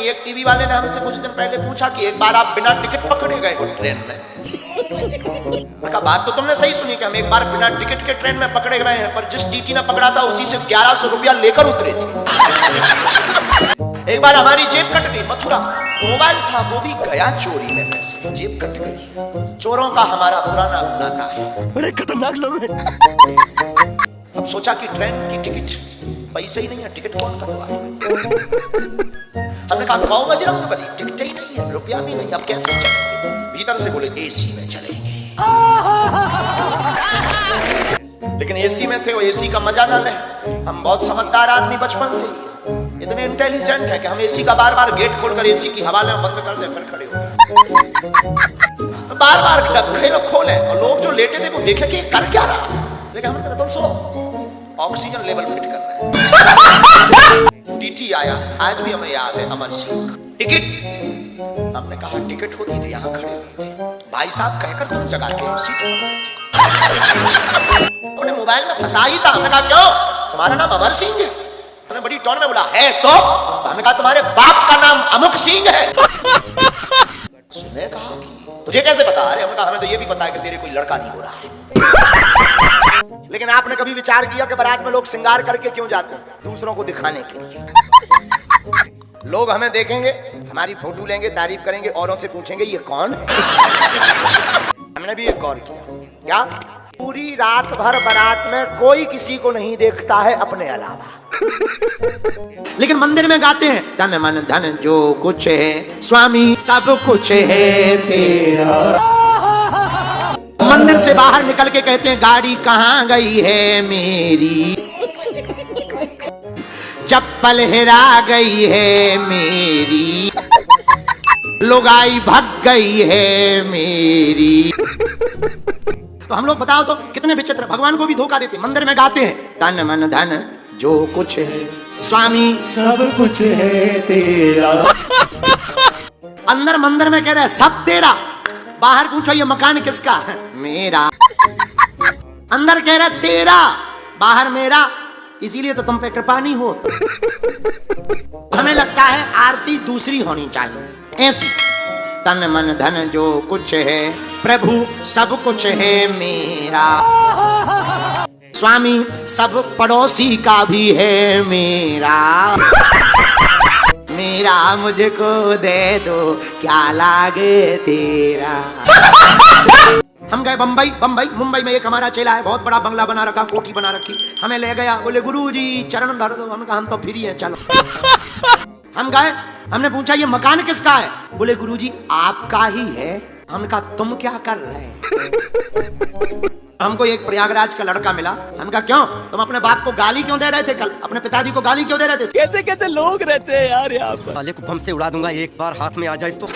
एक टीवी वाले ने हमसे कुछ दिन पहले पूछा कि एक बार आप बिना टिकट पकड़े गए हो ट्रेन में। मैंने कहा बात तो तुमने सही सुनी कि हम एक बार बिना टिकट के ट्रेन में पकड़े गए हैं, पर जिस टीटी ने पकड़ा था उसी से 1100 रुपया लेकर उतरे थे। एक बार हमारी जेब कट गई, मथुरा मोबाइल था वो भी गया चोरी में, पैसे जेब कट गई। चोरों का हमारा पुराना नाता है, बड़े खतरनाक लोग हैं। अब सोचा कि ट्रेन की टिकट, पैसे ही नहीं है, टिकट कौन कटवाए। हमने कहा कौ बजरंग बली, टिकट ही नहीं है, रुपया भी नहीं, अब कैसे चलेंगे। भीतर से बोले एसी में चलेंगे। लेकिन एसी में थे, वो एसी का मजा ना ले। हम बहुत समझदार आदमी बचपन से ही, इतने इंटेलिजेंट है कि हम एसी का बार बार गेट खोलकर एसी की हवा लें, बंद कर दें, फिर खड़े हो बार बार ढक्कन लोग खोले और लोग जो लेटे थे वो देखे कि कर क्या रहा। लेकिन हमने कहा तुम सो, ऑक्सीजन लेवल फिट कर रहे हैं। टीटी आया, आज भी हमें याद है, अमर सिंह टिकट। हमने कहा टिकट होती तो यहाँ खड़े हुए थे। भाई साहब कहकर तुम जगाते हो सीट। अपने मोबाइल में फंसा ही था। हमने कहा क्यों, तुम्हारा नाम अमर सिंह है। उन्होंने बड़ी टोन में बोला है तो हमने कहा तुम्हारे बाप का नाम अमुक सिंह है। उसने कहा कि तुझे कैसे पता। अरे हमने कहा हमें तो ये भी पता है कि तेरे कोई लड़का नहीं हो रहा है। लेकिन आपने कभी विचार किया कि बारात में लोग श्रृंगार करके क्यों जाते हैं? दूसरों को दिखाने के लिए। लोग हमें देखेंगे, हमारी फोटो लेंगे, तारीफ करेंगे, औरों से पूछेंगे ये कौन है। हमने भी एक गौर किया, क्या पूरी रात भर बारात में कोई किसी को नहीं देखता है अपने अलावा, लेकिन मंदिर में गाते हैं धन मन धन जो कुछ है स्वामी सब कुछ है तेरा। मंदिर से बाहर निकल के कहते हैं गाड़ी कहाँ गई है मेरी, चप्पल हेरा गई है मेरी, लुगाई भग गई है मेरी। तो हम लोग बताओ तो कितने विचित्र, भगवान को भी धोखा देते। मंदिर में गाते हैं तन मन धन जो कुछ है स्वामी सब कुछ है तेरा। अंदर मंदिर में कह रहे हैं सब तेरा, बाहर पूछो ये मकान किसका है, मेरा। अंदर कह रहे तेरा, बाहर मेरा, इसीलिए तो तुम पे कृपा नहीं हो। हमें लगता है आरती दूसरी होनी चाहिए ऐसी, तन मन धन जो कुछ है प्रभु सब कुछ है मेरा, स्वामी सब पड़ोसी का भी है मेरा, मेरा मुझको दे दो क्या लागे तेरा। हम गए बम्बई, मुंबई में एक हमारा चेला है, बहुत बड़ा बंगला बना रखा, कोठी बना रखी। हमें ले गया, बोले गुरुजी चरण धर दो। हमने कहा हम तो फ्री हैं चलो। हम गए, हमने पूछा ये मकान किसका है, बोले गुरुजी आपका ही है। हमने कहा तुम क्या कर रहे हैं। हमको एक प्रयागराज का लड़का मिला। हम कहा क्यों, तुम अपने बाप को गाली क्यों दे रहे थे कल, अपने पिताजी को गाली क्यों दे रहे थे। कैसे कैसे लोग रहते हैं यार यहाँ पर। साले को बम से उड़ा दूंगा एक बार हाथ में आ जाए तो।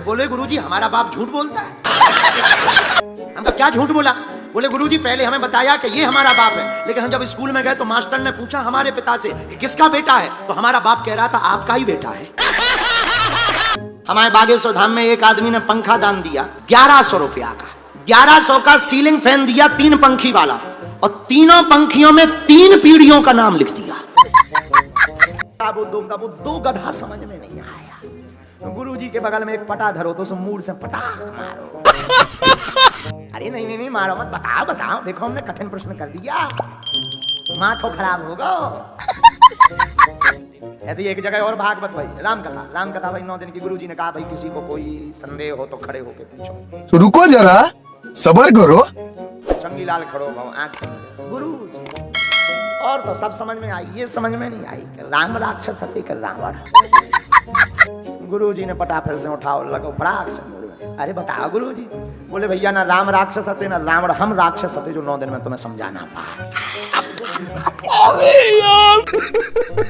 बोले गुरुजी हमारा बाप झूठ बोलता है। हम कहा क्या झूठ बोला, बोले गुरुजी पहले हमें बताया कि ये हमारा बाप है, लेकिन हम जब स्कूल में गए तो मास्टर ने पूछा हमारे पिता से कि किसका बेटा है, तो हमारा बाप कह रहा था आपका ही बेटा है। हमारे बागेश्वर धाम में एक आदमी ने पंखा दान दिया 1100 रुपया का, 1100 का सीलिंग फैन दिया 3 पंखी वाला, और तीनों पंखियों में 3 पीढ़ियों का नाम लिख दिया। वो दो गधा समझ में नहीं आया। गुरुजी के बगल में एक पटा धरो तो उस मूड से पटाख मारो। अरे नहीं मारो मत, बताओ देखो हमने कठिन प्रश्न कर दिया, माथो खराब होगा। ऐसे एक जगह और भागवत भाई राम कथा भाई 9 दिन की। गुरुजी ने कहा भाई किसी को कोई संदेह हो तो खड़े होके पूछो। तो रुको जरा सबर करो। चंगी लाल खड़ो भाव आंख गुरुजी, और तो सब समझ में आई, ये समझ में नहीं आई कि राम राक्षस सत्य कर रावण। गुरुजी ने पटा फिर से उठाओ लगो फड़ाक से। अरे बताओ गुरुजी, बोले भैया ना राम राक्षस हते ना रावण हम राक्षस हते जो 9 दिन में तुम्हें समझाना पाए।